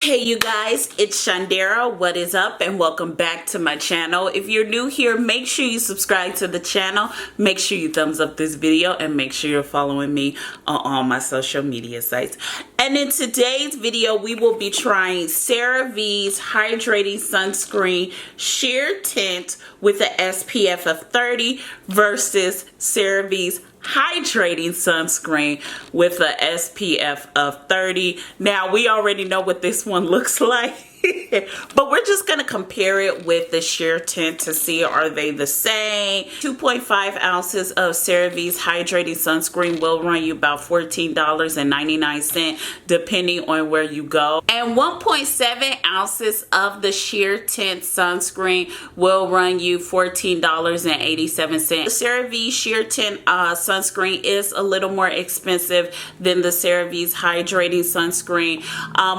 Hey you guys, it's Shundara. What is up, and welcome back to my channel. If you're new here, make sure you subscribe to the channel, make sure you thumbs up this video, and make sure you're following me on all my social media sites. And in today's video, we will be trying CeraVe's Hydrating Sunscreen Sheer Tint with an SPF of 30 versus CeraVe's Hydrating Sunscreen with a SPF of 30. Now we already know what this one looks like, but we're just gonna compare it with the sheer tint to see, are they the same? 2.5 ounces of CeraVe's Hydrating Sunscreen will run you about $14.99 depending on where you go, and 1.7 ounces of the sheer tint sunscreen will run you $14.87. The CeraVe sheer tint sunscreen is a little more expensive than the CeraVe's Hydrating Sunscreen.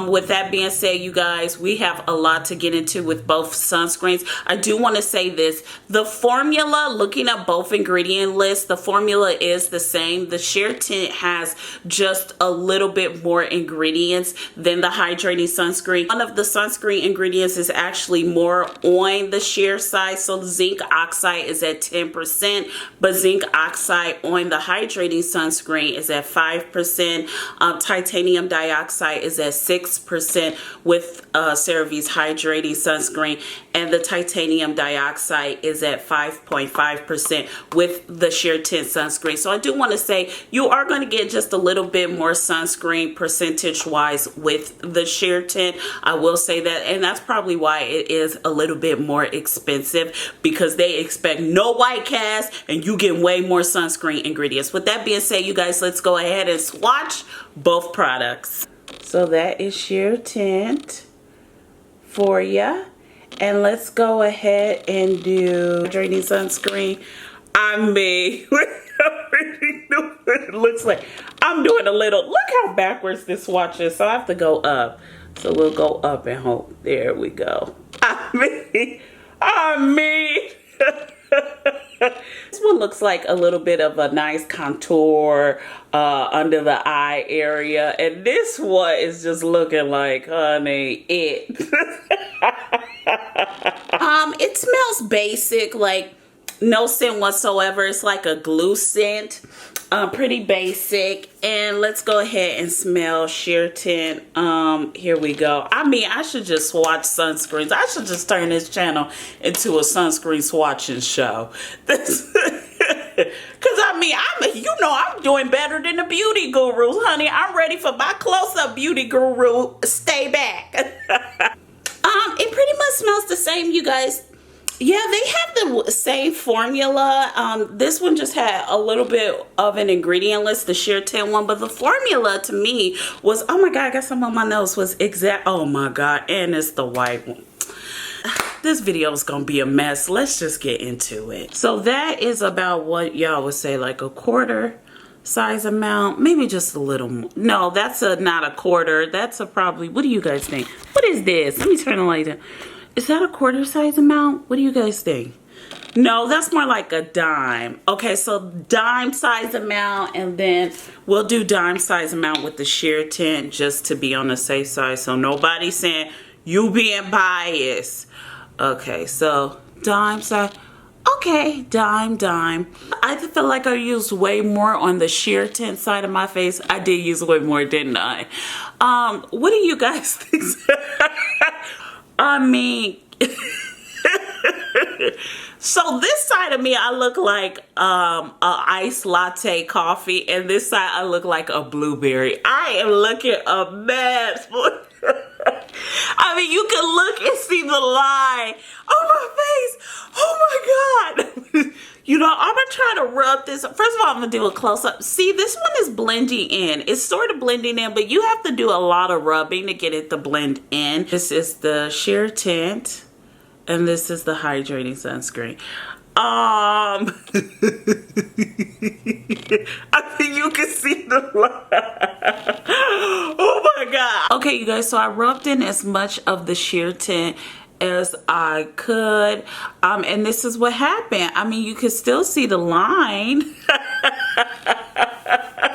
With that being said, you guys, we have a lot to get into with both sunscreens. I do want to say this, the formula, looking at both ingredient lists, the formula is the same. The sheer tint has just a little bit more ingredients than the Hydrating Sunscreen. One of the sunscreen ingredients is actually more on the sheer side, so zinc oxide is at 10%, but zinc oxide on the Hydrating Sunscreen is at 5%. Titanium dioxide is at 6% with CeraVe's Hydrating Sunscreen, and the titanium dioxide is at 5.5% with the sheer tint sunscreen. So I do want to say you are going to get just a little bit more sunscreen percentage wise with the sheer tint. I will say that, and that's probably why it is a little bit more expensive, because they expect no white cast and you get way more sunscreen ingredients. With that being said, you guys, let's go ahead and swatch both products. So that is sheer tint for ya, and let's go ahead and do Hydrating Sunscreen. I mean, I already know what it looks like. I'm doing a little, look how backwards this swatch is, so I have to go up. So we'll go up and hope. There we go. I mean this one looks like a little bit of a nice contour under the eye area, and this one is just looking like, honey, it it smells basic, like no scent whatsoever. It's like a glue scent, pretty basic. And let's go ahead and smell sheer tint. Here we go. I mean, I should just swatch sunscreens. I should just turn this channel into a sunscreen swatching show. Because I mean, I'm doing better than the beauty gurus, honey. I'm ready for my close-up beauty guru. Stay back. It pretty much smells the same, you guys. Yeah, they have the same formula. This one just had a little bit of an ingredient list, the sheer tint one, but the formula to me was, oh my God, I got some on my nose, was exact. Oh my God, and it's the white one. This video is gonna be a mess. Let's just get into it. So that is about what y'all would say, like a quarter size amount, maybe just a little more. No, that's not a quarter. That's a probably, what do you guys think? What is this? Let me turn the light down. Is that a quarter size amount? What do you guys think? No, that's more like a dime. Okay, so dime size amount, and then we'll do dime size amount with the sheer tint just to be on the safe side, so nobody's saying you being biased. Okay, so dime size. Okay, dime. I feel like I used way more on the sheer tint side of my face. I did use way more, didn't I? What do you guys think? I mean, so this side of me, I look like a iced latte coffee, and this side I look like a blueberry. I am looking a mess. I mean, you can look and see the line on my face. Oh my God. You know, I'm gonna try to rub this. First of all, I'm gonna do a close-up. See, this one is blending in. It's sort of blending in, but you have to do a lot of rubbing to get it to blend in. This is the sheer tint, and this is the Hydrating Sunscreen. I think you can see the line. Oh my God. Okay, you guys, so I rubbed in as much of the sheer tint as I could, and this is what happened. I mean, you can still see the line.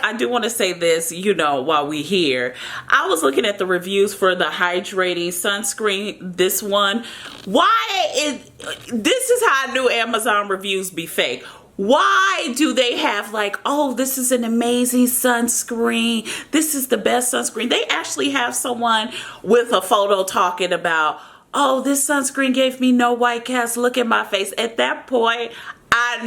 I I do want to say this, you know, while we here. I was looking at the reviews for the Hydrating Sunscreen, this one. This is how I knew Amazon reviews be fake. Why do they have like, oh, this is an amazing sunscreen, this is the best sunscreen? They actually have someone with a photo talking about, oh, this sunscreen gave me no white cast, look at my face. At that point, I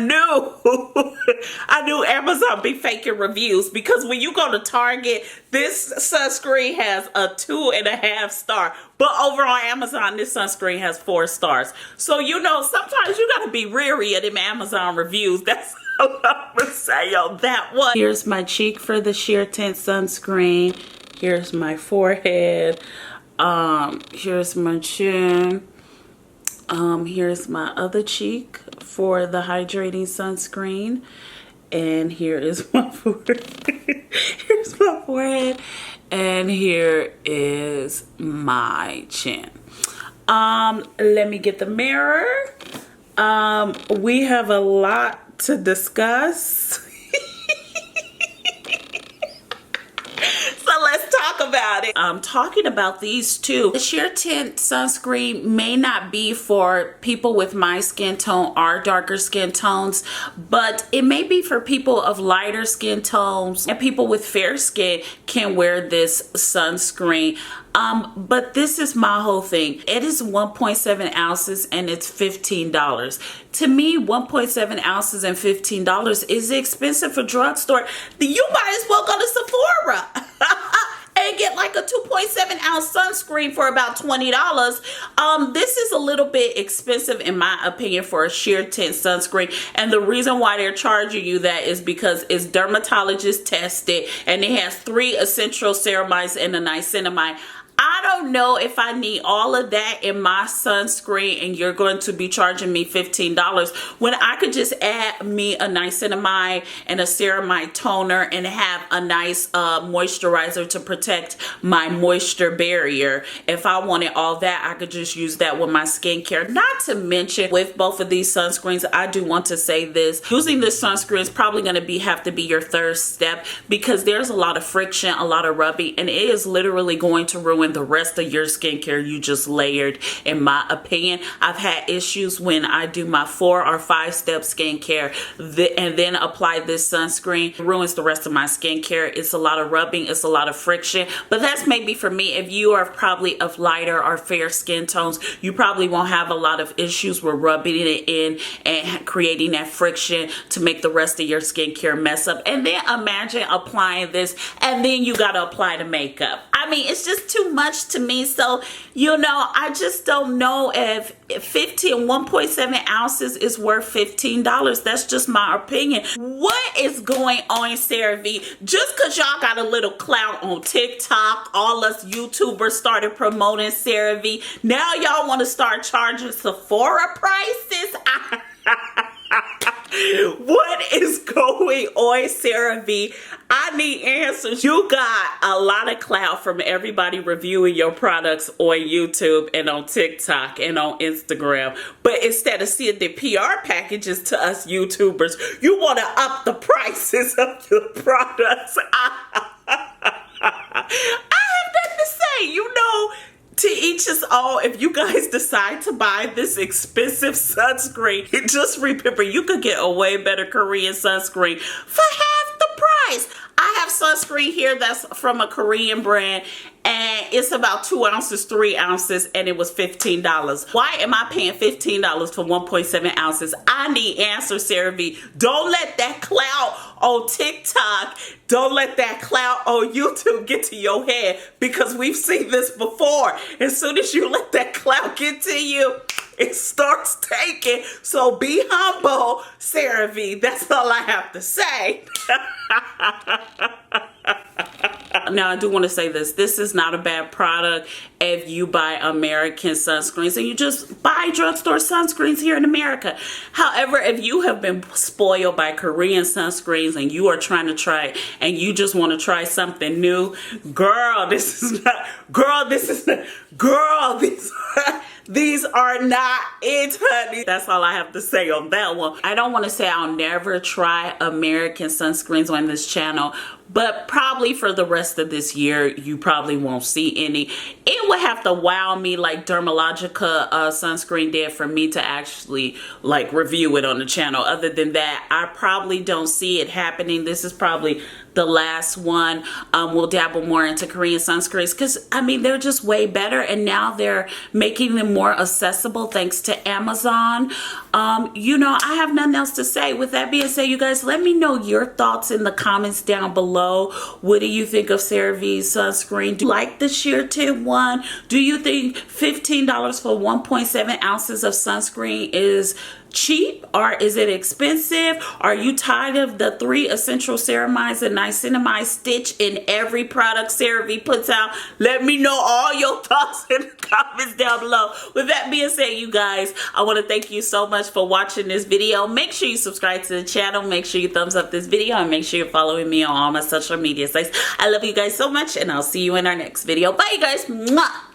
knew Amazon be faking reviews, because when you go to Target, this sunscreen has a 2.5 star, but over on Amazon, this sunscreen has 4 stars. So, you know, sometimes you gotta be wary of them Amazon reviews. That's all I'm gonna say on that one. Here's my cheek for the sheer tint sunscreen. Here's my forehead. Here's my chin. Here's my other cheek for the Hydrating Sunscreen. And here is my forehead. Here's my forehead. And here is my chin. Let me get the mirror. We have a lot to discuss. So let's talk about it. I'm talking about these two. The sheer tint sunscreen may not be for people with my skin tone or darker skin tones, but it may be for people of lighter skin tones, and people with fair skin can wear this sunscreen. But this is my whole thing. It is 1.7 ounces and it's $15. To me, 1.7 ounces and $15 is expensive for drugstore. You might as well go to Sephora and get like a 2.7 ounce sunscreen for about $20. This is a little bit expensive in my opinion for a sheer tint sunscreen, and the reason why they're charging you that is because it's dermatologist tested and it has 3 essential ceramides and a niacinamide. I don't know if I need all of that in my sunscreen and you're going to be charging me $15 when I could just add me a niacinamide and a ceramide toner and have a nice moisturizer to protect my moisture barrier. If I wanted all that, I could just use that with my skincare. Not to mention, with both of these sunscreens, I do want to say this, using this sunscreen is probably going to have to be your third step, because there's a lot of friction, a lot of rubbing, and it is literally going to ruin the rest of your skincare you just layered, in my opinion. I've had issues when I do my 4 or 5 step skincare and then apply this sunscreen. It ruins the rest of my skincare. It's a lot of rubbing, it's a lot of friction, but that's maybe for me. If you are probably of lighter or fair skin tones, you probably won't have a lot of issues with rubbing it in and creating that friction to make the rest of your skincare mess up. And then imagine applying this and then you got to apply the makeup. I mean, it's just too much to me. So, you know, I just don't know if 1.7 ounces is worth $15. That's just my opinion. What is going on, CeraVe? Just because y'all got a little clout on TikTok, all us YouTubers started promoting CeraVe. Now y'all want to start charging Sephora prices? What is going on, CeraVe? I need answers. You got a lot of clout from everybody reviewing your products on YouTube and on TikTok and on Instagram. But instead of seeing the PR packages to us YouTubers, you want to up the prices of your products. I have nothing to say, you know. To each his own. If you guys decide to buy this expensive sunscreen, just remember you could get a way better Korean sunscreen for half the price. I have sunscreen here that's from a Korean brand, and it's about 2 ounces, 3 ounces, and it was $15. Why am I paying $15 for 1.7 ounces? I need answers, CeraVe. Don't let that clout on TikTok, don't let that clout on YouTube get to your head, because we've seen this before. As soon as you let that clout get to you, it starts taking. So be humble, CeraVe. That's all I have to say. Now, I do want to say this. This is not a bad product if you buy American sunscreens and you just buy drugstore sunscreens here in America. However, if you have been spoiled by Korean sunscreens and you are trying to try it and you just want to try something new, girl, this is not, girl, this is not, girl, These are not it, honey. That's all I have to say on that one. I don't want to say I'll never try American sunscreens on this channel, but probably for the rest of this year, you probably won't see any. It would have to wow me like Dermatologist sunscreen did for me to actually like review it on the channel. Other than that, I probably don't see it happening. This is probably the last one. We'll dabble more into Korean sunscreens because, I mean, they're just way better, and now they're making them more accessible thanks to Amazon. You know, I have nothing else to say. With that being said, you guys, let me know your thoughts in the comments down below. What do you think of CeraVe sunscreen? Do you like the sheer tint one? Do you think $15 for 1.7 ounces of sunscreen is cheap, or is it expensive? Are you tired of the 3 essential ceramides and niacinamide stitch in every product CeraVe puts out? Let me know all your thoughts in the comments down below. With that being said, you guys, I want to thank you so much for watching this video. Make sure you subscribe to the channel, make sure you thumbs up this video, and make sure you're following me on all my social media sites. I love you guys so much, and I'll see you in our next video. Bye, you guys. Mwah!